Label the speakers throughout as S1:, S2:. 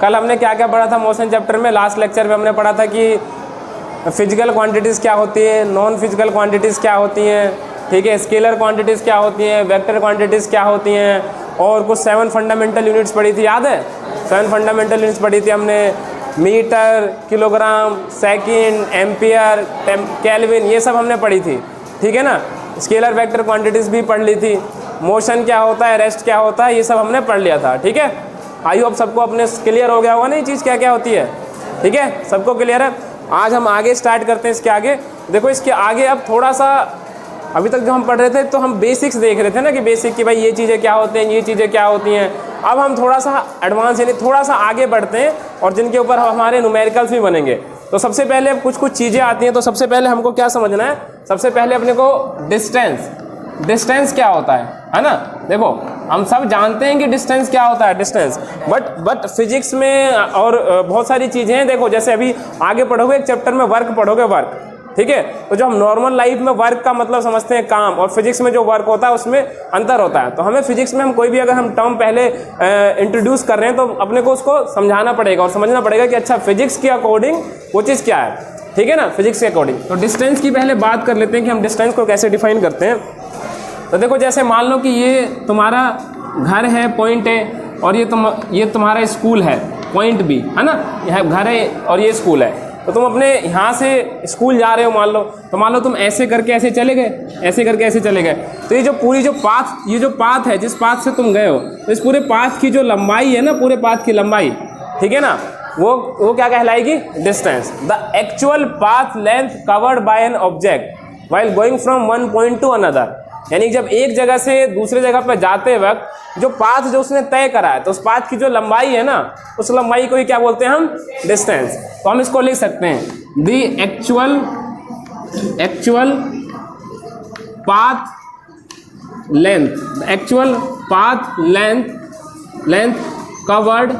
S1: कल हमने क्या क्या पढ़ा था मोशन चैप्टर में, लास्ट लेक्चर में हमने पढ़ा था कि फिजिकल क्वांटिटीज़ क्या होती है, नॉन फिजिकल क्वांटिटीज़ क्या होती हैं, ठीक है, स्केलर क्वांटिटीज़ क्या होती हैं, वेक्टर क्वांटिटीज़ क्या होती हैं, और कुछ 7 फंडामेंटल यूनिट्स पढ़ी थी, याद है? 7 फंडामेंटल यूनिट्स पढ़ी थी हमने, metre, kilogram, second, ampere, kelvin, ये सब हमने पढ़ी थी, ठीक है ना। स्केलर वेक्टर क्वांटिटीज़ भी पढ़ ली थी, मोशन क्या होता है, रेस्ट क्या होता है, ये सब हमने पढ़ लिया था, ठीक है। आई होप सबको अपने क्लियर हो गया होगा ना ये चीज़ क्या क्या होती है, ठीक है, सबको क्लियर है। आज हम आगे स्टार्ट करते हैं इसके आगे। देखो इसके आगे अब थोड़ा सा, अभी तक जो हम पढ़ रहे थे तो हम बेसिक्स देख रहे थे ना कि बेसिक कि भाई ये चीज़ें क्या होते हैं, ये चीज़ें क्या होती हैं। अब हम थोड़ा सा एडवांस यानी थोड़ा सा आगे बढ़ते हैं और जिनके ऊपर हमारे न्यूमेरिकल्स भी बनेंगे। तो सबसे पहले अब कुछ चीज़ें आती हैं, तो सबसे पहले हमको क्या समझना है, सबसे पहले अपने को डिस्टेंस क्या होता है ना। देखो हम सब जानते हैं कि डिस्टेंस क्या होता है, डिस्टेंस, बट फिजिक्स में और बहुत सारी चीज़ें हैं। देखो जैसे अभी आगे पढ़ोगे एक चैप्टर में वर्क पढ़ोगे, वर्क, ठीक है। तो जो हम नॉर्मल लाइफ में वर्क का मतलब समझते हैं काम, और फिजिक्स में जो वर्क होता है उसमें अंतर होता है। तो हमें फिजिक्स में हम कोई भी अगर हम टर्म पहले इंट्रोड्यूस कर रहे हैं तो अपने को उसको समझाना पड़ेगा और समझना पड़ेगा कि अच्छा फिजिक्स के अकॉर्डिंग वो चीज़ क्या है, ठीक है ना, फिजिक्स के अकॉर्डिंग। तो डिस्टेंस की पहले बात कर लेते हैं कि हम डिस्टेंस को कैसे डिफाइन करते हैं। तो देखो जैसे मान लो कि ये तुम्हारा घर है, पॉइंट है, और ये तुम्हारा स्कूल है, पॉइंट बी, है ना। यह घर है और ये स्कूल है। तो तुम अपने यहाँ से स्कूल जा रहे हो, मान लो तुम ऐसे करके ऐसे चले गए, ऐसे करके ऐसे चले गए। तो ये जो पूरी जो पाथ है, जिस पाथ से तुम गए हो, तो इस पूरे पाथ की जो लंबाई है ना, पूरे पाथ की लंबाई, ठीक है ना, वो क्या कहलाएगी, distance. The actual path length covered by an object while going from one point to another. यानी जब एक जगह से दूसरे जगह पर जाते वक्त जो पाथ जो उसने तय करा है, तो उस पाथ की जो लंबाई है ना, उस लंबाई को ही क्या बोलते हैं हम, डिस्टेंस। तो हम इसको लिख सकते हैं the actual path length covered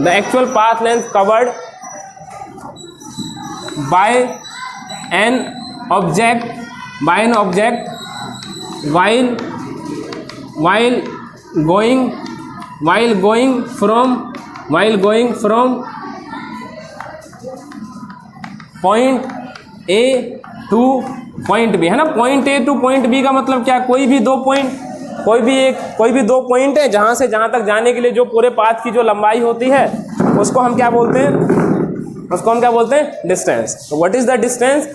S1: the actual path length covered by an object while going from point A to point B, है ना। point A to point B का मतलब क्या, कोई भी दो पॉइंट है जहां से जहां तक जाने के लिए जो पूरे पाथ की जो लंबाई होती है उसको हम क्या बोलते हैं, डिस्टेंस। तो what is the distance,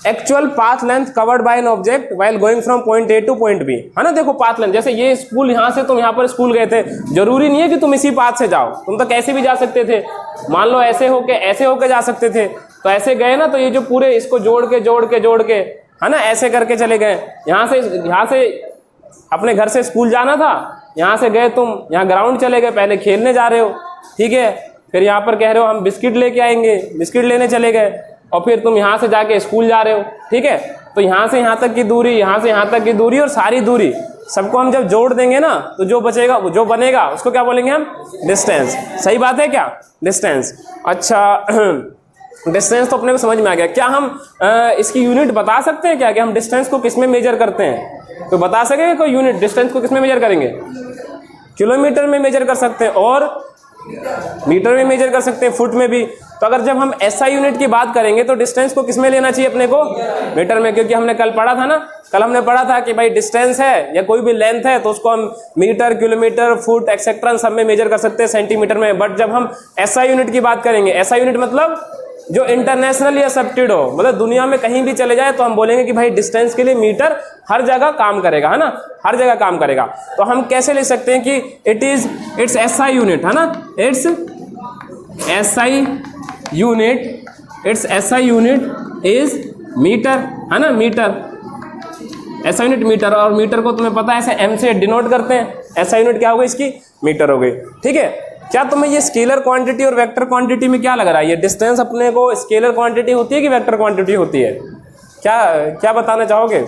S1: actual path length covered by an object while going from point A to point B, है ना। देखो पाथ लेंथ, जैसे ये स्कूल, यहाँ से तुम यहाँ पर स्कूल गए थे, जरूरी नहीं है कि तुम इसी पाथ से जाओ, तुम तो कैसे भी जा सकते थे। मान लो ऐसे होके जा सकते थे, तो ऐसे गए ना, तो ये जो पूरे इसको जोड़ के है ना, ऐसे करके चले गए। यहाँ से अपने घर से स्कूल जाना था, यहाँ से गए तुम, यहाँ ग्राउंड चले गए, पहले खेलने जा रहे हो, ठीक है, फिर यहाँ पर कह रहे हो हम बिस्किट लेके आएंगे, बिस्किट लेने चले गए, और फिर तुम यहाँ से जाके स्कूल जा रहे हो, ठीक है। तो यहाँ से यहाँ तक की दूरी, यहाँ से यहाँ तक की दूरी और सारी दूरी सबको हम जब जोड़ देंगे ना, तो जो बनेगा उसको क्या बोलेंगे हम, डिस्टेंस। सही बात है क्या, डिस्टेंस। अच्छा डिस्टेंस तो अपने को समझ में आ गया। क्या हम इसकी यूनिट बता सकते हैं क्या, कि हम डिस्टेंस को किस में मेजर करते हैं? तो बता सकेंगे कोई यूनिट, डिस्टेंस को किस में मेजर करेंगे? किलोमीटर में मेजर कर सकते हैं, और मीटर में मेजर कर सकते हैं, फुट में भी। तो अगर जब हम एसआई यूनिट की बात करेंगे तो डिस्टेंस को किस में लेना चाहिए अपने को, मीटर में, क्योंकि हमने कल पढ़ा था ना, कल हमने पढ़ा था कि भाई डिस्टेंस है या कोई भी लेंथ है तो उसको हम मीटर, किलोमीटर, फुट एक्सेट्रा सब में मेजर कर सकते हैं, सेंटीमीटर में। बट जब हम एसआई यूनिट की बात करेंगे, एसआई यूनिट मतलब जो इंटरनेशनली एक्सेप्टेड हो, मतलब दुनिया में कहीं भी चले जाए तो हम बोलेंगे कि भाई डिस्टेंस के लिए मीटर हर जगह काम करेगा, है ना, हर जगह काम करेगा। तो हम कैसे ले सकते हैं कि इट्स एसआई यूनिट, है ना, it's SI unit is metre, है ना, मीटर, एसआई यूनिट मीटर। और मीटर को तुम्हें पता है ऐसे एम से डिनोट करते हैं, एसआई यूनिट क्या हो गई इसकी, मीटर हो गई, ठीक है। क्या तुम्हें ये स्केलर क्वांटिटी और वेक्टर क्वांटिटी में क्या लग रहा है, ये डिस्टेंस अपने को स्केलर क्वांटिटी होती है कि वेक्टर क्वांटिटी होती है? क्या बताना चाहोगे?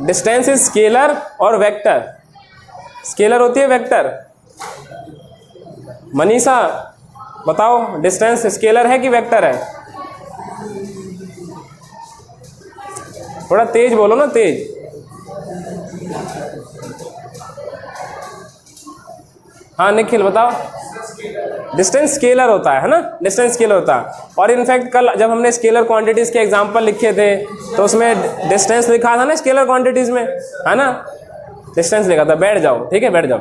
S1: डिस्टेंस इज स्केलर और वेक्टर, स्केलर होती है वेक्टर? मनीषा बताओ, डिस्टेंस स्केलर है कि वेक्टर है? थोड़ा तेज बोलो ना, तेज। हाँ निखिल बताओ। डिस्टेंस स्केलर होता है ना, डिस्टेंस स्केलर होता है। और इनफैक्ट कल जब हमने स्केलर क्वांटिटीज के एग्जांपल लिखे थे तो उसमें डिस्टेंस लिखा था ना स्केलर क्वांटिटीज में, है ना, डिस्टेंस लिखा था। बैठ जाओ, ठीक है, बैठ जाओ।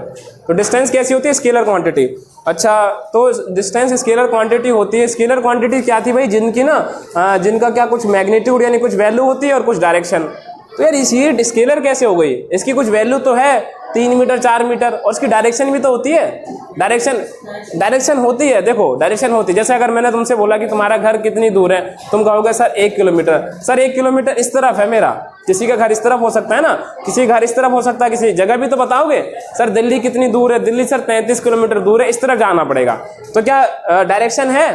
S1: तो डिस्टेंस कैसी होती है? Scalar quantity. अच्छा, तो डिस्टेंस स्केलर क्वांटिटी होती है। स्केलर क्वांटिटी क्या थी भाई? जिनकी ना जिनका क्या कुछ मैग्नीट्यूड यानी कुछ वैल्यू होती है और कुछ डायरेक्शन। तो यार ये स्केलर कैसे हो गई? इसकी कुछ वैल्यू तो है 3 मीटर 4 मीटर और उसकी डायरेक्शन भी तो होती है। डायरेक्शन होती है, देखो डायरेक्शन होती है। जैसे अगर मैंने तुमसे बोला कि तुम्हारा घर कितनी दूर है, तुम कहोगे सर 1 किलोमीटर। सर 1 किलोमीटर इस तरफ है मेरा, किसी का घर इस तरफ हो सकता है ना, किसी का घर इस तरफ हो सकता है, किसी जगह भी तो बताओगे। सर दिल्ली कितनी दूर है? दिल्ली सर 33 किलोमीटर दूर है, इस तरफ जाना पड़ेगा। तो क्या डायरेक्शन है?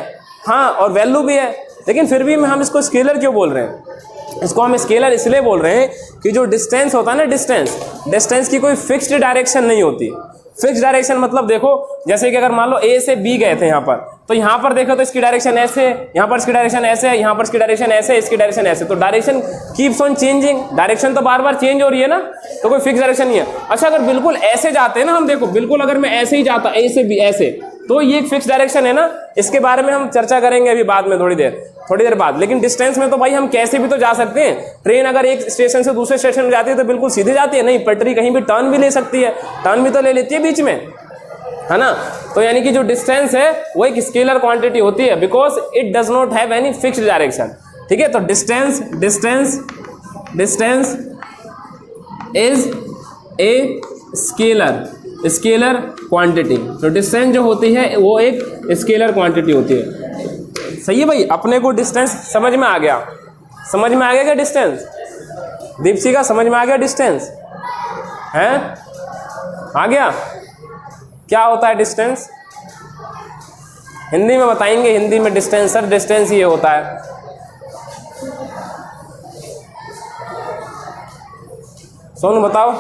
S1: हाँ, और वैल्यू भी है। लेकिन फिर भी हम इसको स्केलर क्यों बोल रहे हैं? इसको हम स्केलर इसलिए बोल रहे हैं कि जो डिस्टेंस होता है ना, डिस्टेंस की कोई फिक्स्ड डायरेक्शन नहीं होती। फिक्स डायरेक्शन मतलब देखो, जैसे कि अगर मान लो ए से बी गए थे यहाँ पर, तो यहाँ पर देखो तो इसकी डायरेक्शन ऐसे, यहाँ पर इसकी डायरेक्शन ऐसे, यहाँ पर इसकी डायरेक्शन ऐसे, इसकी डायरेक्शन ऐसे। तो direction keeps on changing, direction तो बार बार चेंज हो रही है ना, तो कोई फिक्स डायरेक्शन नहीं है। अच्छा, अगर बिल्कुल ऐसे जाते हैं ना हम, देखो बिल्कुल अगर मैं ऐसे ही जाता, ए से बी ऐसे, तो ये एक फिक्स डायरेक्शन है ना। इसके बारे में हम चर्चा करेंगे अभी बाद में, थोड़ी देर बाद। लेकिन डिस्टेंस में तो भाई हम कैसे भी तो जा सकते हैं। ट्रेन अगर एक स्टेशन से दूसरे स्टेशन में जाती है तो बिल्कुल सीधे जाती है? नहीं, पटरी कहीं भी टर्न भी ले सकती है, टर्न भी तो ले लेती है बीच में, है ना। तो यानी कि जो डिस्टेंस है वो एक स्केलर क्वांटिटी होती है, because it does not have any fixed direction. ठीक है, तो distance is a scalar quantity. तो डिस्टेंस जो होती है वो एक स्केलर क्वांटिटी होती है। सही है भाई, अपने को डिस्टेंस समझ में आ गया? समझ में आ गया क्या डिस्टेंस? दीपशिका समझ में आ गया डिस्टेंस? हैं, आ गया? क्या होता है डिस्टेंस? हिंदी में बताएंगे, हिंदी में डिस्टेंस, सर डिस्टेंस ये होता है। सोनू बताओ।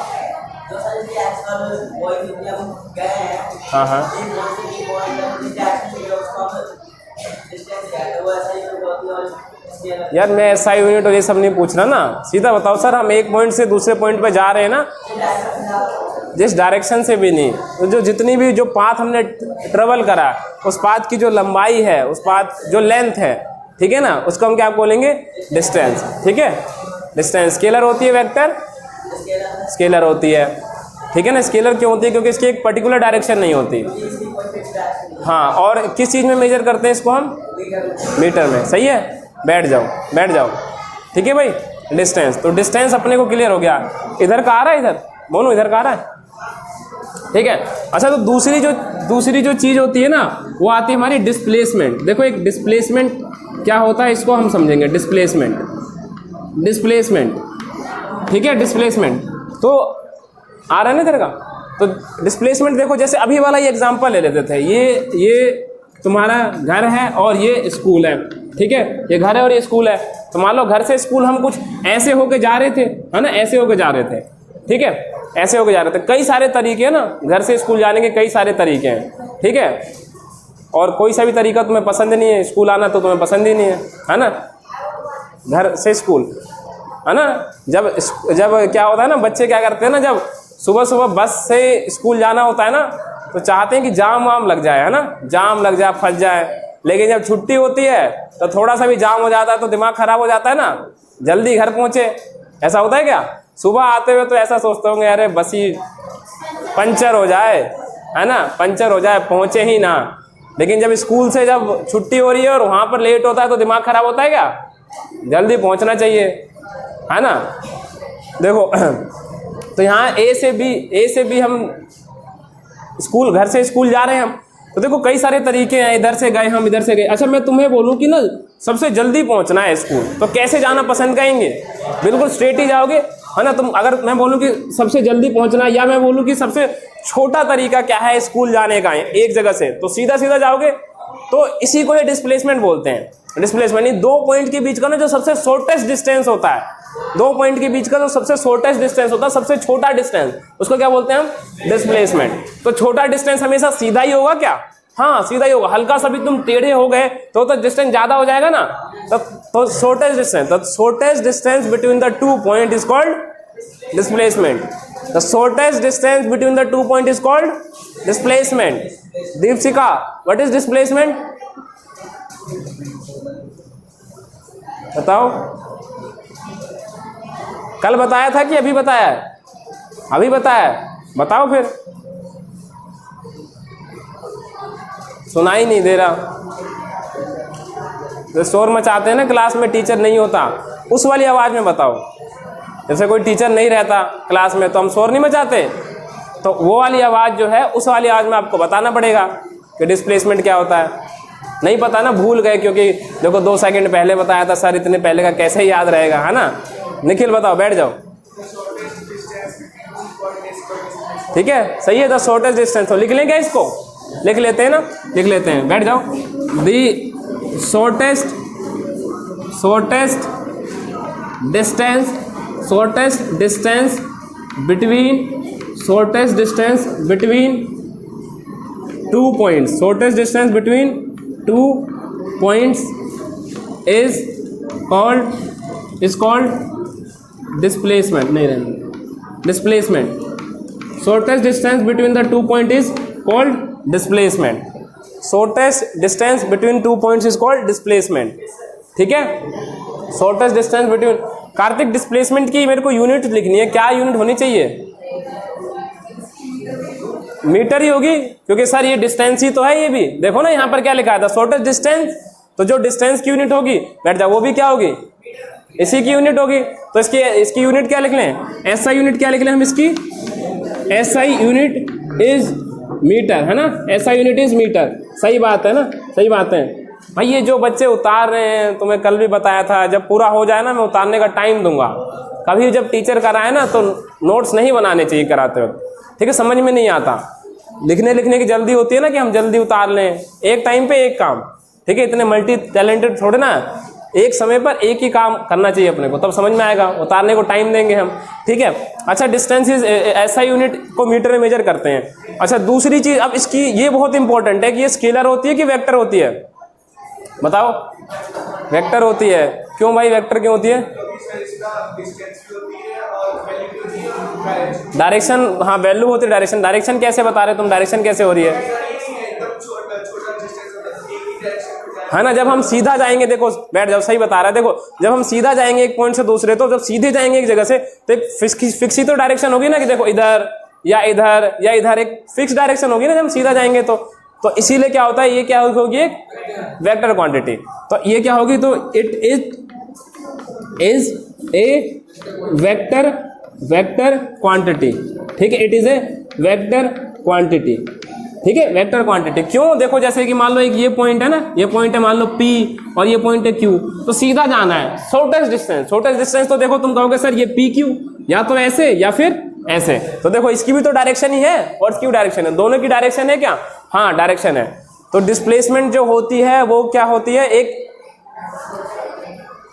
S1: हाँ हाँ, यार मैं SI यूनिट और ये सब नहीं पूछ रहा ना, सीधा बताओ सर हम एक पॉइंट से दूसरे पॉइंट पे जा रहे हैं ना, जिस डायरेक्शन से भी नहीं, तो जो जितनी भी जो पाथ हमने ट्रेवल करा, उस पाथ की जो लंबाई है, उस पाथ जो लेंथ है, ठीक है ना, उसको हम क्या बोलेंगे? डिस्टेंस। ठीक है, डिस्टेंस स्केलर होती है, वेक्टर स्केलर होती है। ठीक है ना, स्केलर क्यों होती है? क्योंकि इसकी एक पर्टिकुलर डायरेक्शन नहीं होती। हाँ, और किस चीज़ में मेजर करते हैं इसको हम? मीटर में। सही है, बैठ जाओ। ठीक है भाई, डिस्टेंस। तो डिस्टेंस अपने को क्लियर हो गया। इधर का आ रहा है, इधर बोलो, इधर का आ रहा है? ठीक है। अच्छा, तो दूसरी जो चीज़ होती है ना, वो आती है हमारी डिस्प्लेसमेंट। देखो एक डिस्प्लेसमेंट क्या होता है, इसको हम समझेंगे। डिस्प्लेसमेंट, ठीक है, डिस्प्लेसमेंट। तो आ रहा है ना इधर का? तो डिस्प्लेसमेंट देखो, जैसे अभी वाला ये एग्जांपल ले लेते थे, ये तुम्हारा घर है और ये स्कूल है। ठीक है, ये घर है और ये स्कूल है। तो मान लो घर से स्कूल हम कुछ ऐसे होके जा रहे थे, है ना, ऐसे होके जा रहे थे। ठीक है, ऐसे होके जा रहे थे। कई सारे तरीके हैं ना, घर से स्कूल जाने के कई सारे तरीके हैं। ठीक है, और कोई सा भी तरीका तुम्हें पसंद नहीं है, स्कूल आना तो तुम्हें पसंद ही नहीं है ना, घर से स्कूल, है ना। जब क्या होता है ना, बच्चे क्या करते हैं ना, जब सुबह बस से स्कूल जाना होता है ना, तो चाहते हैं कि जाम वाम लग जाए, है ना, जाम लग जाए, फंस जाए। लेकिन जब छुट्टी होती है तो थोड़ा सा भी जाम हो जाता है तो दिमाग खराब हो जाता है ना, जल्दी घर पहुंचे। ऐसा होता है क्या? सुबह आते हुए तो ऐसा सोचते होंगे, अरे बस ही पंचर हो जाए, है ना, पंचर हो जाए, पहुंचे ही ना। लेकिन जब स्कूल से जब छुट्टी हो रही है और वहाँ पर लेट होता है तो दिमाग खराब होता है क्या? जल्दी पहुँचना चाहिए, है ना। देखो तो यहाँ ए से बी हम स्कूल, घर से स्कूल जा रहे हैं हम, तो देखो कई सारे तरीके हैं। इधर से गए हम, इधर से गए। अच्छा, मैं तुम्हें बोलूँ कि ना सबसे जल्दी पहुँचना है स्कूल, तो कैसे जाना पसंद करेंगे? बिल्कुल स्ट्रेट ही जाओगे, है ना। तुम अगर मैं बोलूँ कि सबसे जल्दी पहुँचना, या मैं बोलूँ कि सबसे छोटा तरीका क्या है स्कूल जाने का एक जगह से, तो सीधा जाओगे। तो इसी को डिस्प्लेसमेंट बोलते हैं। डिस्प्लेसमेंट यानी दो पॉइंट के बीच का ना जो सबसे शॉर्टेस्ट डिस्टेंस होता है, दो पॉइंट के बीच का जो सबसे शॉर्टेस्ट डिस्टेंस होता है, सबसे छोटा डिस्टेंस, उसको क्या बोलते हैं हम? डिस्प्लेसमेंट। तो छोटा डिस्टेंस हमेशा सीधा ही होगा क्या? हाँ, सीधा ही होगा। हल्का सा भी तुम टेढ़े हो गए तो डिस्टेंस ज्यादा हो जाएगा ना। तो shortest distance between the two point is called displacement. The shortest distance between the 2 point is called displacement. Deepshikha, what is displacement? बताओ। कल बताया था कि अभी बताया है? अभी बताया है, बताओ फिर। सुनाई नहीं दे रहा। जो शोर मचाते हैं ना क्लास में, टीचर नहीं होता, उस वाली आवाज़ में बताओ। जैसे कोई टीचर नहीं रहता क्लास में तो हम शोर नहीं मचाते, तो वो वाली आवाज़ जो है उस वाली आवाज़ में आपको बताना पड़ेगा कि डिस्प्लेसमेंट क्या होता है। नहीं पता ना, भूल गए, क्योंकि देखो 2 सेकंड पहले बताया था सर, इतने पहले का कैसे याद रहेगा, है ना। निखिल बताओ, बैठ जाओ। ठीक है, सही है। द शॉर्टेस्ट डिस्टेंस, तो लिख लेंगे इसको, लिख लेते हैं ना, लिख लेते हैं, बैठ जाओ। दी shortest distance between 2 points, shortest distance between 2 points is called displacement। नहीं रहने, displacement। shortest distance between the 2 point is called displacement। shortest distance between 2 points is called displacement। ठीक है, shortest distance between। Kartik, displacement की मेरे को unit लिखनी है, क्या यूनिट होनी चाहिए? मीटर ही होगी, क्योंकि सर ये डिस्टेंस ही तो है। ये भी देखो ना, यहाँ पर क्या लिखा था, शॉर्टेस्ट डिस्टेंस, तो जो डिस्टेंस की यूनिट होगी, बैठ जाओ, वो भी क्या होगी? इसी की यूनिट होगी। तो इसकी यूनिट क्या लिख लें? एसआई यूनिट क्या लिख लें हम इसकी? एसआई यूनिट इज मीटर, है ना। SI unit is metre. सही बात है ना, सही बात है भाई। ये जो बच्चे उतार रहे हैं, तुम्हें कल भी बताया था, जब पूरा हो जाए ना मैं उतारने का टाइम दूंगा। कभी जब टीचर कराए ना तो नोट्स नहीं बनाने चाहिए कराते वक्त, ठीक है। समझ में नहीं आता, लिखने की जल्दी होती है ना कि हम जल्दी उतार लें, एक टाइम पे एक काम, ठीक है। इतने मल्टी टैलेंटेड थोड़े ना, एक समय पर एक ही काम करना चाहिए अपने को, तब समझ में आएगा। उतारने को टाइम देंगे हम, ठीक है। अच्छा, डिस्टेंस इज ऐसा यूनिट को मीटर में मेजर करते हैं। अच्छा, दूसरी चीज, अब इसकी ये बहुत इंपॉर्टेंट है कि ये स्केलर होती है कि वेक्टर होती है? बताओ। वेक्टर होती है। क्यों भाई वेक्टर क्यों होती है? डायरेक्शन, हाँ वैल्यू होती है डायरेक्शन। डायरेक्शन कैसे बता रहे तुम? डायरेक्शन कैसे हो रही है ना। जब हम सीधा जाएंगे, देखो बैठ जाओ, सही बता रहा है। देखो जब हम सीधा जाएंगे एक पॉइंट से दूसरे, तो जब सीधे जाएंगे एक जगह से तो एक फिक्स ही तो डायरेक्शन होगी ना, कि देखो इधर या इधर या इधर, एक फिक्स डायरेक्शन होगी ना जब हम सीधा जाएंगे तो इसीलिए क्या होता है, ये क्या होगी? एक वेक्टर क्वांटिटी। तो ये क्या होगी? तो it is a vector quantity, ठीक है। It is a vector quantity, ठीक है, वेक्टर क्वांटिटी। क्यों? देखो जैसे कि मान लो एक ये पॉइंट है ना, ये पॉइंट है मान लो P और ये पॉइंट है Q, तो सीधा जाना है। शॉर्टेस्ट डिस्टेंस तो देखो तुम कहोगे सर ये PQ, या तो ऐसे या फिर ऐसे। तो देखो इसकी भी तो डायरेक्शन ही है और इसकी भी डायरेक्शन है, दोनों की डायरेक्शन है क्या? हाँ डायरेक्शन है। तो डिस्प्लेसमेंट जो होती है वो क्या होती है? एक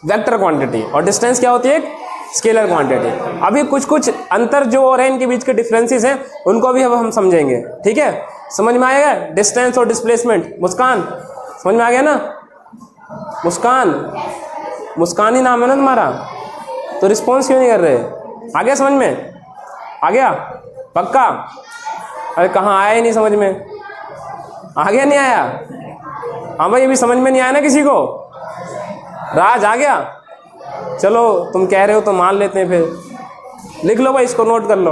S1: वेक्टर क्वांटिटी, और डिस्टेंस क्या होती है? एक स्केलर क्वांटिटी। अभी कुछ अंतर जो हो रहे हैं, इनके बीच के डिफरेंसेस हैं, उनको भी अब हम समझेंगे, ठीक है। समझ में आएगा डिस्टेंस और डिस्प्लेसमेंट? मुस्कान समझ में आ गया ना? मुस्कान ही नाम है ना तुम्हारा, तो रिस्पॉन्स क्यों नहीं कर रहे? आ गया समझ में? आ गया पक्का? अरे कहाँ आया ही नहीं समझ में? आ गया नहीं आया? हाँ भाई, अभी समझ में नहीं आया ना किसी को? राज आ गया? चलो तुम कह रहे हो तो मान लेते हैं फिर। लिख लो भाई, इसको नोट कर लो,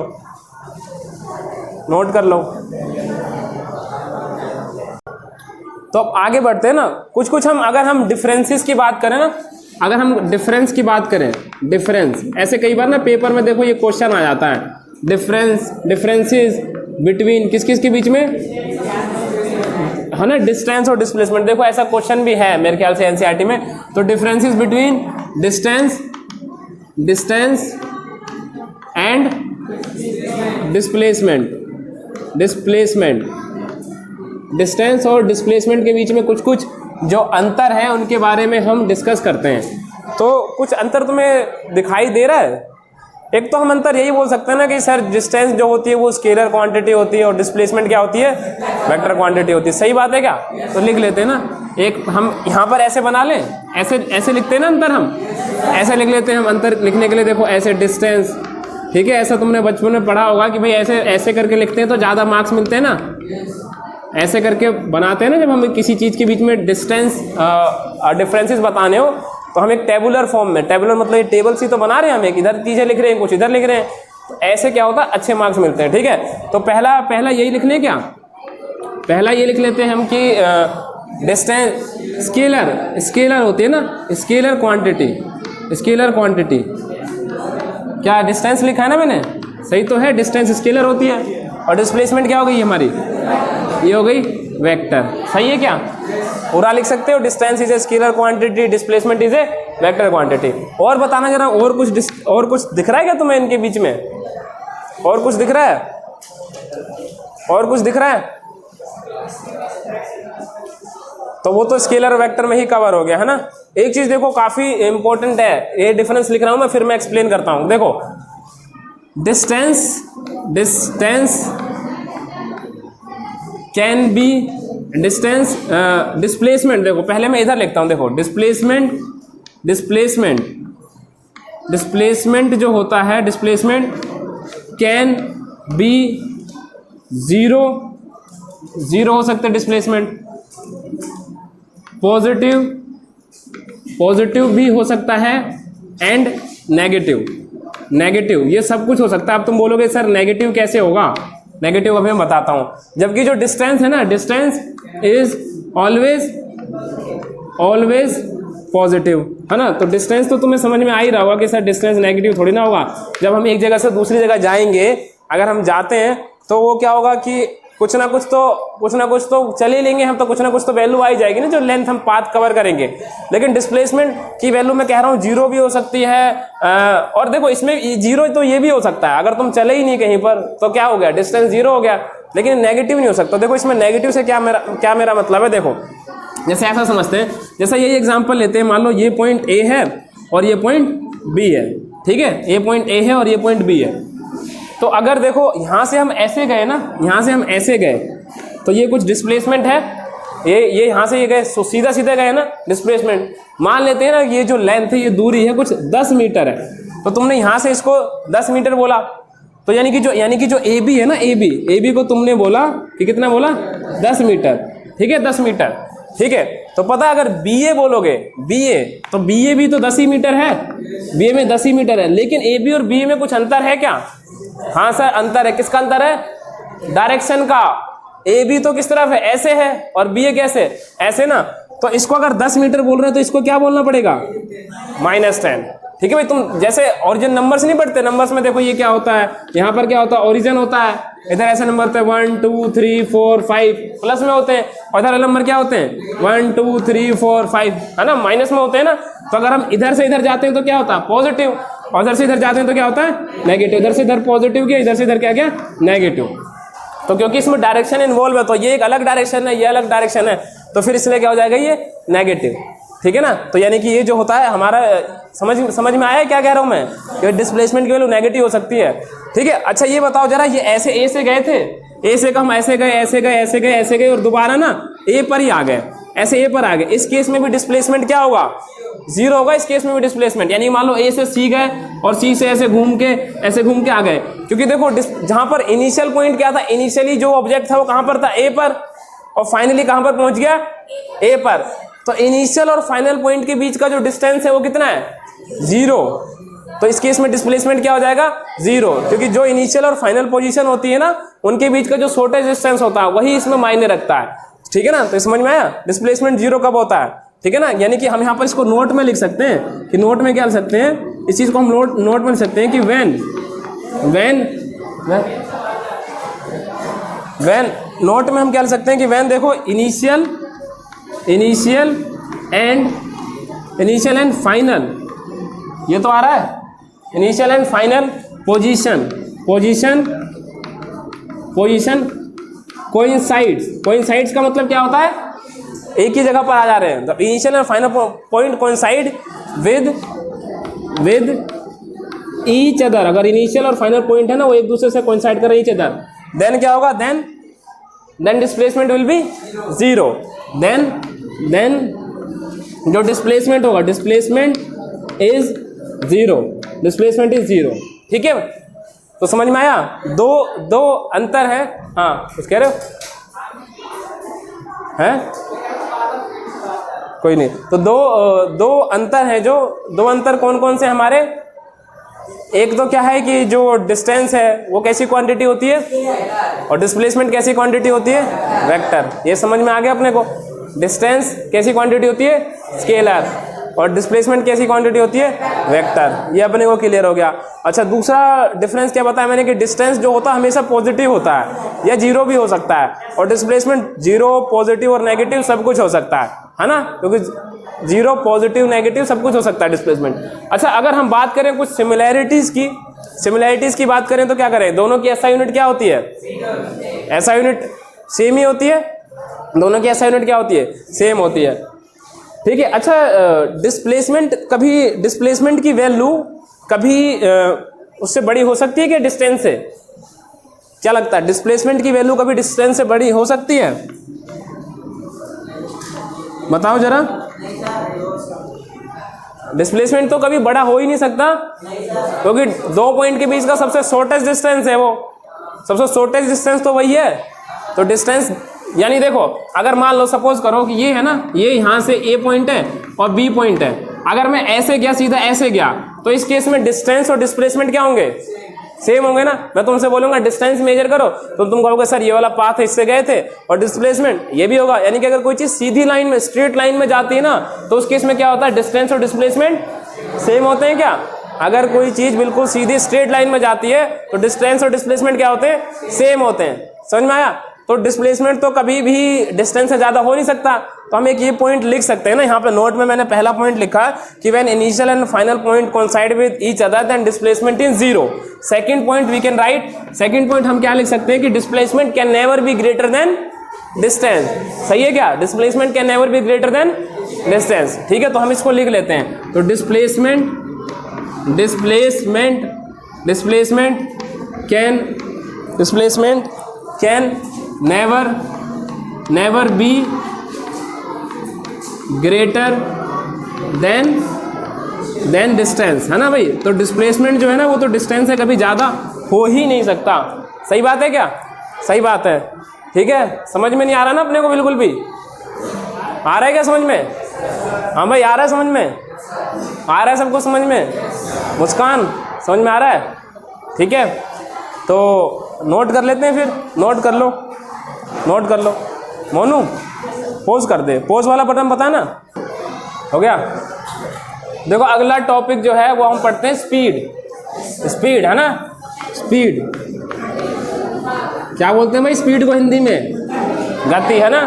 S1: नोट कर लो। तो अब आगे बढ़ते हैं ना। कुछ हम अगर हम डिफरेंसेस की बात करें ना, अगर हम डिफरेंस की बात करें, डिफरेंस ऐसे कई बार ना पेपर में देखो ये क्वेश्चन आ जाता है, डिफरेंसेस बिटवीन किस के बीच में, है ना, डिस्टेंस और डिस्प्लेसमेंट। देखो ऐसा क्वेश्चन भी है मेरे ख्याल से एनसीईआरटी में। तो differences between distance and displacement, distance और डिस्प्लेसमेंट के बीच में कुछ जो अंतर है उनके बारे में हम डिस्कस करते हैं। तो कुछ अंतर तुम्हें दिखाई दे रहा है? एक तो हम अंतर यही बोल सकते हैं ना कि सर डिस्टेंस जो होती है वो स्केलर क्वांटिटी होती है और डिस्प्लेसमेंट क्या होती है? वेक्टर क्वांटिटी होती है। सही बात है क्या? तो लिख लेते हैं ना, एक हम यहाँ पर ऐसे बना लें, ऐसे लिखते हैं ना अंतर, हम ऐसे लिख लेते हैं हम अंतर लिखने के लिए। देखो ऐसे डिस्टेंस, ठीक है, ऐसा तुमने बचपन में पढ़ा होगा कि भाई ऐसे ऐसे करके लिखते हैं तो ज़्यादा मार्क्स मिलते हैं ना, ऐसे करके बनाते हैं ना। जब हम किसी चीज़ के बीच में डिफरेंसेस बताने हो तो हम एक टेबुलर फॉर्म में, टेबुलर मतलब ये टेबल सी तो बना रहे हैं हम, एक इधर चीज़ें लिख रहे हैं, कुछ इधर लिख रहे हैं, तो ऐसे क्या होता है, अच्छे मार्क्स मिलते हैं। ठीक है, तो पहला यही लिख लें क्या, पहला ये लिख लेते हैं हम कि डिस्टेंस स्केलर होती है ना, स्केलर क्वांटिटी क्या डिस्टेंस लिखा है ना मैंने, सही तो है, डिस्टेंस स्केलर होती है, और डिस्प्लेसमेंट क्या हो गई हमारी, ये हो गई वेक्टर। सही है क्या, पूरा लिख सकते हो, distance is a scalar quantity, displacement is a vector quantity. और बताना जरा, और कुछ दिख रहा है क्या तुम्हें इनके बीच में, और कुछ दिख रहा है, और कुछ दिख रहा है, तो वो तो स्केलर वेक्टर में ही कवर हो गया है ना। एक चीज देखो काफी इंपॉर्टेंट है, ये डिफरेंस लिख रहा हूं मैं, फिर मैं एक्सप्लेन करता हूं। देखो डिस्टेंस कैन बी डिस्प्लेसमेंट, देखो पहले मैं इधर लिखता हूं, देखो डिस्प्लेसमेंट जो होता है, डिस्प्लेसमेंट कैन बी जीरो हो सकता है डिस्प्लेसमेंट, पॉजिटिव भी हो सकता है, एंड नेगेटिव, ये सब कुछ हो सकता है। अब तुम बोलोगे सर नेगेटिव कैसे होगा, नेगेटिव अभी मैं बताता हूं। जबकि जो डिस्टेंस है ना, डिस्टेंस इज ऑलवेज पॉजिटिव, है ना। तो डिस्टेंस तो तुम्हें समझ में आ ही रहा होगा कि सर डिस्टेंस नेगेटिव थोड़ी ना होगा। जब हम एक जगह से दूसरी जगह जाएंगे, अगर हम जाते हैं तो वो क्या होगा कि कुछ ना कुछ तो चल ही लेंगे हम, तो कुछ ना कुछ तो वैल्यू आ ही जाएगी ना, जो लेंथ हम पाथ कवर करेंगे। लेकिन डिस्प्लेसमेंट की वैल्यू मैं कह रहा हूँ जीरो भी हो सकती है, और देखो इसमें जीरो तो ये भी हो सकता है, अगर तुम चले ही नहीं कहीं पर तो क्या हो गया, डिस्टेंस जीरो हो गया। लेकिन नेगेटिव नहीं हो सकता। देखो इसमें नेगेटिव से क्या मेरा मतलब है, देखो जैसे ऐसा समझते हैं, जैसा यही एग्जाम्पल लेते हैं, मान लो ये पॉइंट ए है और ये पॉइंट बी है, ठीक है, ये पॉइंट ए है और ये पॉइंट बी है। तो अगर देखो यहाँ से हम ऐसे गए ना, यहाँ से हम ऐसे गए तो ये कुछ डिस्प्लेसमेंट है, ये यहाँ से ये गए, सो सीधा गए ना डिस्प्लेसमेंट। मान लेते हैं ना ये जो लेंथ है, ये दूरी है कुछ 10 मीटर है, तो तुमने यहाँ से इसको 10 मीटर बोला, तो यानी कि जो ए बी है ना, ए बी को तुमने बोला कि कितना बोला, 10 मीटर, ठीक है, 10 मीटर, ठीक है। तो पता अगर बी ए बोलोगे, बी ए, तो बी ए भी तो 10 ही मीटर है, बी ए में 10 ही मीटर है, लेकिन ए बी और बी ए में कुछ अंतर है क्या? हाँ सर अंतर है। किसका अंतर है? डायरेक्शन का। ए बी तो किस तरफ है, ऐसे है, और बी ए कैसे, ऐसे ना। तो इसको अगर 10 मीटर बोल रहे हैं तो इसको क्या बोलना पड़ेगा, -10, ठीक है भाई। तुम जैसे ओरिजिन नंबर से नहीं पढ़ते, नंबर्स में देखो ये क्या होता है, यहाँ पर क्या होता है, ओरिजिन होता है, इधर ऐसे नंबर होते हैं 1 2 3 4 5 प्लस में होते हैं, और इधर नंबर क्या होते हैं 1 2 3 4 5, है ना, माइनस में होते हैं ना। तो अगर हम इधर से इधर जाते हैं तो क्या होता है, पॉजिटिव, और इधर से इधर जाते हैं तो क्या होता है, नेगेटिव। इधर से इधर पॉजिटिव किया, इधर से इधर क्या गया, नेगेटिव। तो क्योंकि इसमें डायरेक्शन इन्वॉल्व है, तो ये एक अलग डायरेक्शन है, ये अलग डायरेक्शन है, तो फिर इसलिए क्या हो जाएगा, ये नेगेटिव, ठीक है ना। तो यानी कि ये जो होता है हमारा, समझ में आया है क्या कह रहा हूँ मैं, कि डिस्प्लेसमेंट की वैल्यू नेगेटिव हो सकती है, ठीक है। अच्छा ये बताओ जरा, ये ऐसे ए से गए थे, ए से हम ऐसे गए, ऐसे गए, ऐसे गए, ऐसे गए, और दोबारा ना ए पर ही आ गए, ऐसे ए पर आ गए। इस केस में भी डिस्प्लेसमेंट क्या होगा, 0 होगा। इस केस में भी डिस्प्लेसमेंट, यानी मान लो ए से सी गए और सी से ऐसे घूम के आ गए। क्योंकि देखो जहां पर इनिशियल पॉइंट क्या था, इनिशियली जो ऑब्जेक्ट था वो कहां पर था, ए पर, और फाइनली कहां पर पहुंच गया, ए पर। तो इनिशियल और फाइनल पॉइंट के बीच का जो डिस्टेंस है वो कितना है, 0। तो इस केस में डिस्प्लेसमेंट क्या हो जाएगा, 0, क्योंकि जो इनिशियल और फाइनल पोजीशन होती है ना, उनके बीच का जो शॉर्टेज डिस्टेंस होता है वही इसमें मायने रखता है, ठीक है ना। तो समझ में आया, डिस्प्लेसमेंट 0 कब होता है, ठीक है ना। यानी कि हम यहाँ पर इसको नोट में लिख सकते हैं, कि नोट में क्या लिख सकते हैं, इस चीज को हम नोट में लिख सकते हैं कि व्हेन नोट में हम क्या लिख सकते हैं कि व्हेन, देखो इनिशियल एंड फाइनल, ये तो आ रहा है, initial and final position coincides का मतलब क्या होता है, एक ही जगह पर आ जा रहे हैं। तो initial and final point coincide with each other. अगर इनिशियल और फाइनल पॉइंट है ना, वो एक दूसरे से कोइंसाइड कर रहे ईच अदर, देन क्या होगा, then displacement will be 0। Then जो डिस्प्लेसमेंट होगा, डिस्प्लेसमेंट इज 0, ठीक है। तो समझ में आया, दो अंतर है। हाँ कुछ कह रहे हो? हैं कोई नहीं। तो दो अंतर है, जो दो अंतर कौन कौन से हमारे, एक तो क्या है कि जो डिस्टेंस है वो कैसी क्वांटिटी होती है, और डिस्प्लेसमेंट कैसी क्वांटिटी होती है, वेक्टर। ये समझ में आ गया अपने को। डिस्टेंस कैसी क्वांटिटी होती है, स्केलर, और डिस्प्लेसमेंट कैसी क्वांटिटी होती है, वेक्टर। ये अपने को क्लियर हो गया। अच्छा, दूसरा डिफरेंस क्या बताया मैंने कि डिस्टेंस जो होता है हमेशा पॉजिटिव होता है या जीरो भी हो सकता है, और डिस्प्लेसमेंट जीरो, पॉजिटिव और नेगेटिव सब कुछ हो सकता है ना, क्योंकि जीरो, पॉजिटिव, नेगेटिव सब कुछ हो सकता है डिस्प्लेसमेंट। अच्छा, अगर हम बात करें कुछ सिमिलैरिटीज की बात करें तो क्या करें, दोनों की एसआई यूनिट क्या होती है, एसआई यूनिट सेम ही होती है, दोनों की एसआई यूनिट क्या होती है, सेम होती है। ठीक है। अच्छा, डिस्प्लेसमेंट की वैल्यू कभी उससे बड़ी हो सकती है कि डिस्टेंस से, क्या लगता है, डिस्प्लेसमेंट की वैल्यू कभी डिस्टेंस से बड़ी हो सकती है, बताओ जरा। डिस्प्लेसमेंट तो कभी बड़ा हो ही नहीं सकता, क्योंकि दो पॉइंट के बीच का सबसे शॉर्टेस्ट डिस्टेंस है, वो सबसे शॉर्टेस्ट डिस्टेंस तो वही है। तो डिस्टेंस यानी देखो, अगर मान लो सपोज करो कि ये है ना, ये यहाँ से ए पॉइंट है और बी पॉइंट है, अगर मैं ऐसे गया, सीधा ऐसे गया, तो इस केस में डिस्टेंस और डिस्प्लेसमेंट क्या होंगे, सेम होंगे ना। मैं तुमसे बोलूंगा डिस्टेंस मेजर करो, तो तुम कहोगे सर ये वाला पाथ इससे गए थे, और डिस्प्लेसमेंट ये भी होगा। यानी कि अगर कोई चीज सीधी लाइन में, स्ट्रेट लाइन में जाती है ना, तो उस केस में क्या होता है, डिस्टेंस और डिस्प्लेसमेंट सेम होते हैं क्या। अगर कोई चीज बिल्कुल सीधी स्ट्रेट लाइन में जाती है तो डिस्टेंस और डिस्प्लेसमेंट क्या होते हैं, सेम होते हैं। समझ में आया। तो डिस्प्लेसमेंट तो कभी भी डिस्टेंस से ज्यादा हो नहीं सकता। तो हम एक ये पॉइंट लिख सकते हैं ना, यहाँ पे नोट में मैंने पहला पॉइंट लिखा कि when initial and final point coincide with each other then displacement is zero. Second point we can write, second point हम क्या लिख सकते हैं कि displacement can never be greater than distance. सही है क्या, displacement can never be greater than distance. ठीक है, तो हम इसको लिख लेते हैं। तो displacement can never be greater than distance, है ना भाई। तो डिस्प्लेसमेंट जो है ना वो तो डिस्टेंस से कभी ज़्यादा हो ही नहीं सकता। सही बात है क्या, सही बात है। ठीक है, समझ में नहीं आ रहा ना अपने को, बिल्कुल भी आ रहा है क्या समझ में? हाँ भाई, आ रहा है समझ में, आ रहा है सबको समझ में? मुस्कान समझ में आ रहा है? ठीक है, तो नोट कर लेते हैं फिर, नोट कर लो। मोनू पोज कर दे, पोज वाला बटन बता ना, हो गया। देखो अगला टॉपिक जो है वो हम पढ़ते हैं स्पीड, है ना। स्पीड क्या बोलते हैं भाई स्पीड को हिंदी में? गति, है ना,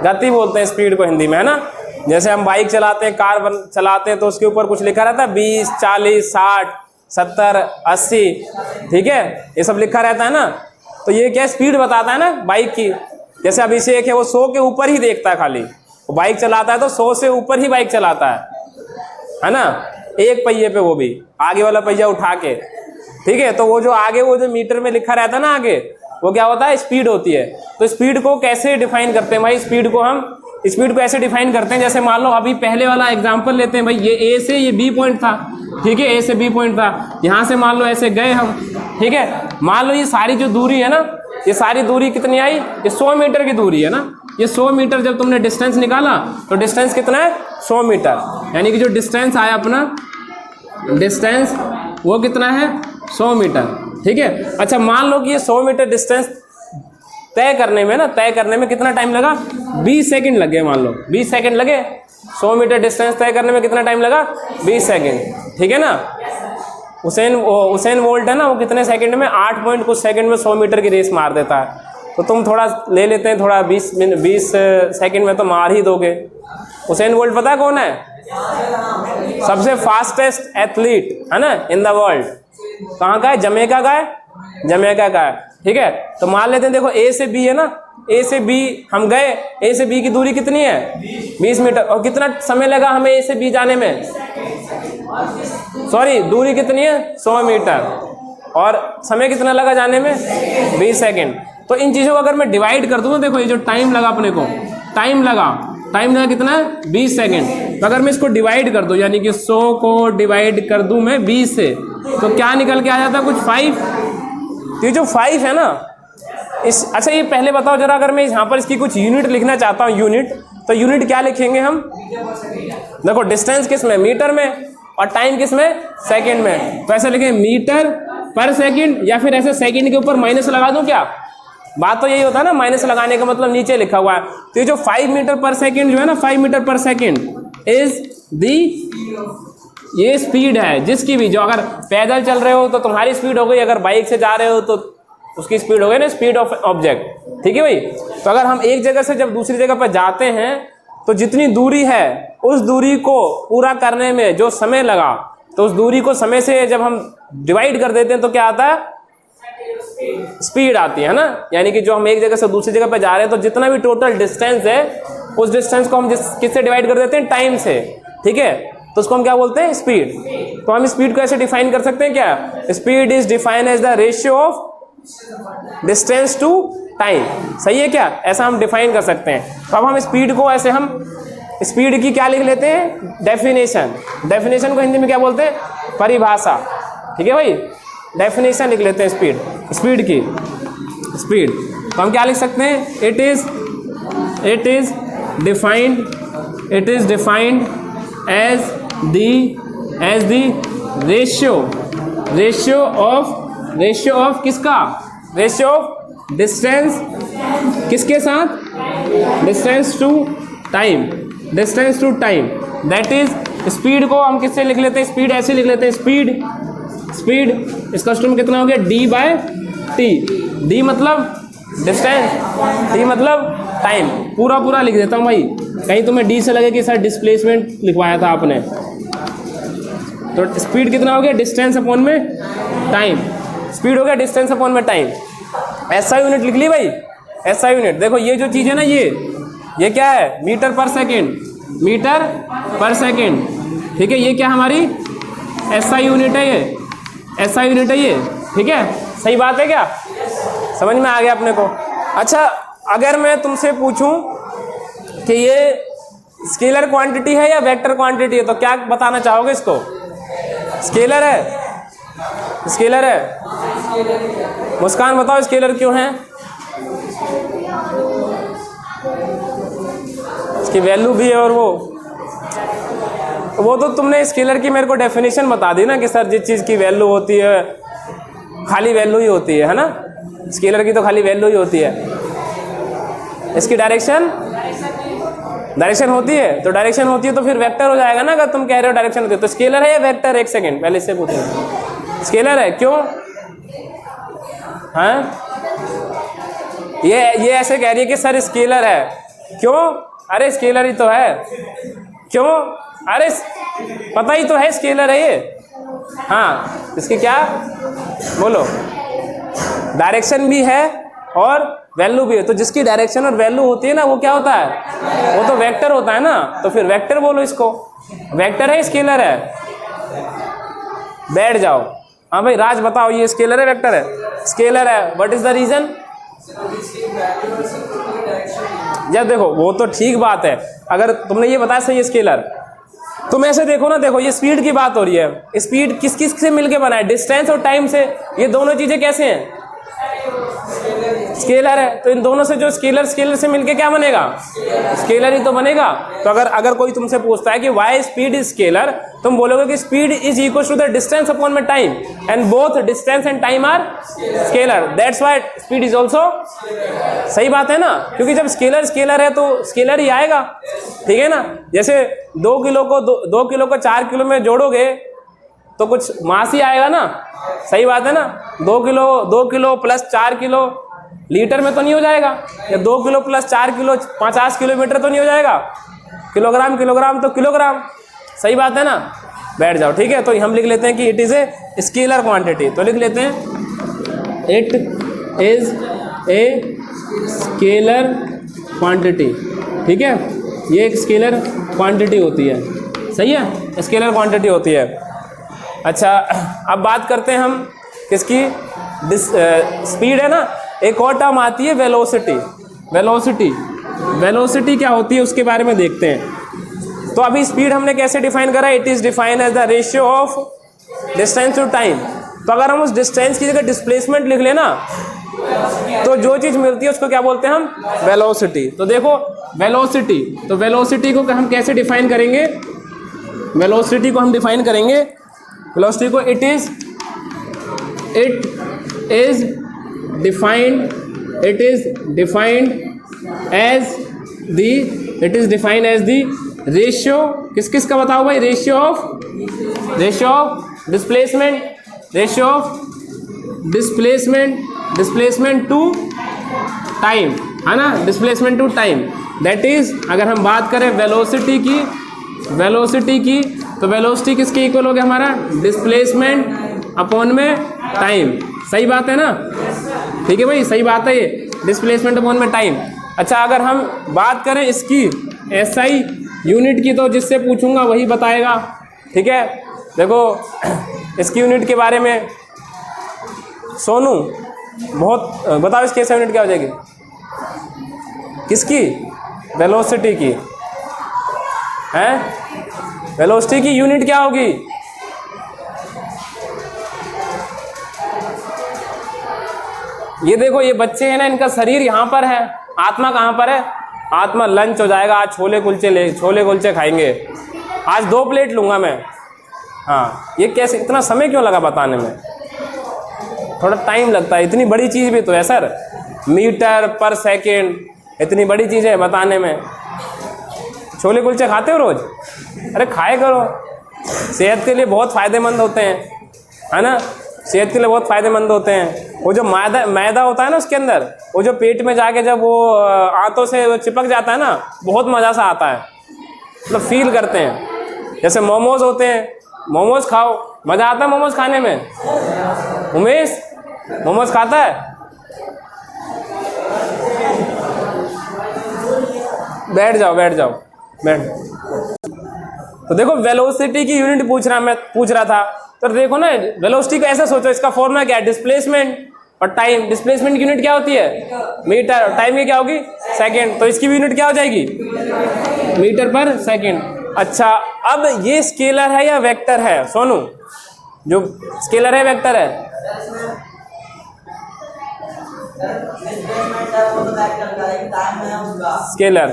S1: गति बोलते हैं स्पीड को हिंदी में, है ना। जैसे हम बाइक चलाते हैं, कार चलाते हैं, तो उसके ऊपर कुछ लिखा रहता है 20, 40, 60, 70, 80, ठीक है, ये सब लिखा रहता है ना। तो ये क्या स्पीड बताता है ना बाइक की। जैसे अभी से एक है वो 100 के ऊपर ही देखता है, खाली वो बाइक चलाता है तो 100 से ऊपर ही बाइक चलाता है ना, एक पहिए पे, वो भी आगे वाला पहिया उठा के। ठीक है, तो वो जो आगे वो जो मीटर में लिखा रहता है ना आगे, वो क्या होता है, स्पीड होती है। तो स्पीड को कैसे डिफाइन करते हैं भाई? स्पीड को ऐसे डिफाइन करते हैं, जैसे मान लो अभी पहले वाला एग्जांपल लेते हैं भाई, ये ए से ये बी पॉइंट था, ठीक है, ए से बी पॉइंट था, यहाँ से मान लो ऐसे गए हम, ठीक है। मान लो ये सारी जो दूरी है ना, ये सारी दूरी कितनी आई, ये 100 मीटर की दूरी है ना। ये 100 मीटर जब तुमने डिस्टेंस निकाला तो डिस्टेंस कितना है, 100 मीटर, यानी कि जो डिस्टेंस आया अपना, डिस्टेंस वो कितना है, 100 मीटर, ठीक है। अच्छा, मान लो कि ये 100 मीटर डिस्टेंस तय करने में कितना टाइम लगा, 20 सेकंड लगे, मान लो 20 सेकंड लगे। 100 मीटर डिस्टेंस तय करने में कितना टाइम लगा, 20 सेकंड, ठीक है ना। उसेन बोल्ट है ना, वो कितने सेकंड में, 8 पॉइंट कुछ सेकंड में 100 मीटर की रेस मार देता है। तो तुम थोड़ा ले लेते हैं, थोड़ा 20 सेकंड में तो मार ही दोगे। उसेन बोल्ट पता है कौन है? सबसे फास्टेस्ट एथलीट, है ना, इन द वर्ल्ड। कहाँ का है? जमैका का है, ठीक है। तो मान लेते हैं, देखो ए से बी है ना, ए से बी हम गए, ए से बी की दूरी कितनी है, 20 मीटर। और कितना समय लगा हमें ए से बी जाने में, सॉरी दूरी कितनी है, 100 मीटर, और समय कितना लगा जाने में, 20 सेकंड। तो इन चीज़ों को अगर मैं डिवाइड कर दूँ ना, देखो ये जो टाइम लगा अपने को, टाइम लगा कितना है, 20 सेकंड। तो अगर मैं इसको डिवाइड कर दूँ, यानी कि 100 को डिवाइड कर दूँ मैं 20 से, तो क्या निकल के आ जाता है कुछ 5। तो ये जो 5 है ना अच्छा ये पहले बताओ जरा, अगर मैं यहाँ पर इसकी कुछ यूनिट लिखना चाहता हूँ यूनिट, तो यूनिट क्या लिखेंगे हम? देखो डिस्टेंस किस में? मीटर में, और टाइम किस में? सेकंड में। तो ऐसे लिखें मीटर पर सेकंड, या फिर ऐसे सेकंड के ऊपर माइनस लगा दूं क्या? बात तो यही होता है ना, माइनस लगाने का मतलब नीचे लिखा हुआ है। तो ये जो 5 मीटर पर सेकंड जो है ना, 5 मीटर पर सेकंड इज दी, ये स्पीड है जिसकी भी, जो अगर पैदल चल रहे हो तो तुम्हारी स्पीड हो गई, अगर बाइक से जा रहे हो तो उसकी स्पीड हो गई ना, स्पीड ऑफ ऑब्जेक्ट। ठीक है भाई। तो अगर हम एक जगह से जब दूसरी जगह पर जाते हैं तो जितनी दूरी है उस दूरी को पूरा करने में जो समय लगा, तो उस दूरी को समय से जब हम डिवाइड कर देते हैं तो क्या आता है? स्पीड आती है ना। यानी कि जो हम एक जगह से दूसरी जगह पर जा रहे हैं तो जितना भी टोटल डिस्टेंस है उस डिस्टेंस को हम किससे डिवाइड कर देते हैं? टाइम से। ठीक है, तो उसको हम क्या बोलते हैं? स्पीड। तो हम स्पीड को ऐसे डिफाइन कर सकते हैं क्या? Speed is defined as the ratio of distance to time. सही है क्या? ऐसा हम डिफाइन कर सकते हैं। तो अब हम स्पीड को ऐसे, हम स्पीड की क्या लिख लेते हैं? डेफिनेशन। डेफिनेशन को हिंदी में क्या बोलते हैं? परिभाषा। ठीक है भाई, डेफिनेशन लिख लेते हैं स्पीड की। स्पीड तो हम क्या लिख सकते हैं? It is defined as the ratio of किसका? रेशियो ऑफ डिस्टेंस किसके साथ? Distance to time. That is, speed को हम किससे लिख लेते हैं? स्पीड ऐसे लिख लेते हैं, स्पीड इसका स्टूम कितना हो गया? d/t। d मतलब डिस्टेंस, t मतलब टाइम। पूरा लिख देता हूँ भाई, कहीं तुम्हें d से लगे कि सर डिस्प्लेसमेंट लिखवाया था आपने। तो स्पीड कितना हो गया? डिस्टेंस अपॉन में टाइम। स्पीड हो गया डिस्टेंस अपॉन में टाइम। ऐसा यूनिट लिख ली भाई, ऐसा यूनिट। देखो ये जो चीज़ है ना, ये क्या है? मीटर पर सेकेंड। ठीक है, ये क्या हमारी ऐसा यूनिट है, ये ठीक है। सही बात है क्या? समझ में आ गया अपने को? अच्छा, अगर मैं तुमसे पूछूं कि ये स्केलर क्वांटिटी है या वेक्टर क्वांटिटी है, तो क्या बताना चाहोगे इसको? स्केलर है। मुस्कान बताओ स्केलर क्यों है? इसकी वैल्यू भी है, और वो तो तुमने स्केलर की मेरे को डेफिनेशन बता दी ना कि सर जिस चीज़ की वैल्यू होती है खाली वैल्यू ही होती है ना। स्केलर की तो खाली वैल्यू ही होती है। इसकी डायरेक्शन होती है, तो डायरेक्शन होती है तो फिर वेक्टर हो जाएगा ना। अगर तुम कह रहे हो डायरेक्शन होती है तो स्केलर है या वेक्टर? एक सेकंड पहले इससे पूछो। स्केलर है, क्यों? हाँ, ये ऐसे कह रही है कि सर स्केलर है, क्यों? अरे स्केलर ही तो है। क्यों? अरे पता ही तो है स्केलर है ये। हाँ, इसकी क्या बोलो? डायरेक्शन भी है और वैल्यू भी है। तो जिसकी डायरेक्शन और वैल्यू होती है ना, वो क्या होता है? वो तो वेक्टर होता है ना। तो फिर वेक्टर बोलो इसको। वेक्टर है, स्केलर है? बैठ जाओ। हाँ भाई राज बताओ, ये स्केलर है वेक्टर है? स्केलर है। What is the reason? जब देखो वो तो ठीक बात है, अगर तुमने ये बताया सही स्केलर, तुम ऐसे देखो ना, देखो ये स्पीड की बात हो रही है। स्पीड किस किस से मिलके बना है? डिस्टेंस और टाइम से। ये दोनों चीजें कैसे हैं? स्केलर है। तो इन दोनों से जो स्केलर से मिलके क्या बनेगा? स्केलर ही तो बनेगा। तो अगर कोई तुमसे पूछता है कि वाई स्पीड इज स्केलर, तुम बोलोगे कि speed is equal to the distance upon में time, and both distance and time are scalar, that's why speed is also. सही बात है ना? क्योंकि जब स्केलर है तो स्केलर ही आएगा। ठीक है ना? जैसे 2 किलो को 4 किलो में जोड़ोगे तो कुछ मास ही आएगा ना। सही बात है ना? 2 किलो प्लस 4 किलो लीटर में तो नहीं हो जाएगा, या 2 किलो प्लस 4 किलो 50 किलोमीटर तो नहीं हो जाएगा। किलोग्राम तो किलोग्राम। सही बात है ना? बैठ जाओ। ठीक है, तो हम लिख लेते हैं कि it is a scalar quantity. तो लिख लेते हैं it is a scalar quantity. ठीक है, ये एक स्केलर क्वांटिटी होती है। सही है, स्केलर क्वांटिटी होती है। अच्छा, अब बात करते हैं हम किसकी? स्पीड है ना। एक और टर्म आती है वेलोसिटी क्या होती है उसके बारे में देखते हैं। तो अभी स्पीड हमने कैसे डिफाइन करा? It is defined as the ratio of distance to time. तो अगर हम उस डिस्टेंस की जगह डिस्प्लेसमेंट लिख लेना तो जो चीज़ मिलती है उसको क्या बोलते हैं हम, वेलोसिटी। तो देखो वेलोसिटी, तो वेलोसिटी को हम कैसे डिफाइन करेंगे, वेलोसिटी को हम डिफाइन करेंगे, वेलोसिटी को it is defined as the ratio, किस का बताओ भाई, ratio of displacement to time, है ना, displacement to time. That is अगर हम बात करें वेलोसिटी की तो वेलोसिटी किसके इक्वल हो गया हमारा, डिस्प्लेसमेंट अपॉन में टाइम। सही बात है ना, ठीक है भाई, सही बात है ये, डिस्प्लेसमेंट अपॉन में टाइम। अच्छा अगर हम बात करें इसकी एसआई यूनिट की, तो जिससे पूछूंगा वही बताएगा, ठीक है। देखो इसकी यूनिट के बारे में सोनू बहुत बताओ, इसकी एसआई यूनिट क्या हो जाएगी, किसकी, वेलोसिटी की है, वेलोसिटी की यूनिट क्या होगी, ये देखो ये बच्चे हैं ना, इनका शरीर यहाँ पर है, आत्मा कहाँ पर है, आत्मा लंच हो जाएगा आज, छोले कुलचे खाएंगे आज, 2 प्लेट लूँगा मैं। हाँ ये कैसे, इतना समय क्यों लगा बताने में, थोड़ा टाइम लगता है, इतनी बड़ी चीज़ भी तो है सर, मीटर पर सेकेंड, इतनी बड़ी चीज़ है बताने में। छोले कुलचे खाते हो रोज़, अरे खाए करो, सेहत के लिए बहुत फ़ायदेमंद होते हैं, है ना, सेहत के लिए बहुत फ़ायदेमंद होते हैं। वो जो मैदा होता है ना उसके अंदर, वो जो पेट में जाके जब वो आंतों से चिपक जाता है ना, बहुत मज़ा सा आता है, मतलब फील करते हैं। जैसे मोमोज होते हैं, मोमोज खाओ, मज़ा आता है मोमोज खाने में। उमेश मोमोज खाता है, बैठ जाओ। तो देखो वेलोसिटी की यूनिट पूछ रहा था, तो देखो ना वेलोसिटी को ऐसे सोचो, इसका फॉर्मूला क्या है, डिस्प्लेसमेंट और टाइम। डिस्प्लेसमेंट की यूनिट क्या होती है, मीटर, और टाइम की क्या होगी, सेकंड। तो इसकी भी यूनिट क्या हो जाएगी, मीटर पर सेकंड। अच्छा अब ये स्केलर है या वेक्टर है सोनू, जो स्केलर है वेक्टर है, स्केलर,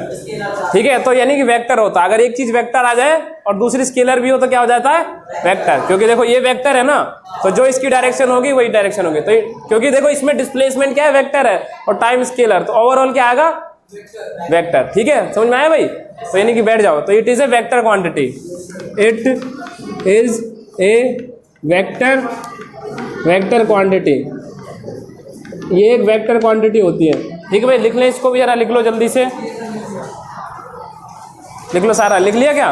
S1: ठीक है। तो यानी कि वेक्टर होता है, अगर एक चीज वेक्टर आ जाए और दूसरी स्केलर भी हो तो क्या हो जाता है, वेक्टर। क्योंकि देखो ये वेक्टर है ना, तो जो इसकी डायरेक्शन होगी वही डायरेक्शन होगी। तो क्योंकि देखो इसमें डिस्प्लेसमेंट क्या है, वेक्टर है, और टाइम स्केलर, तो ओवरऑल क्या आएगा, वेक्टर। ठीक है, समझ में आया भाई। तो यानी कि बैठ जाओ, तो it is a vector quantity, it is a vector quantity, ये एक वेक्टर क्वांटिटी होती है। ठीक है भाई, लिख लें इसको भी, जरा लिख लो जल्दी से, लिख लो सारा, लिख लिया क्या।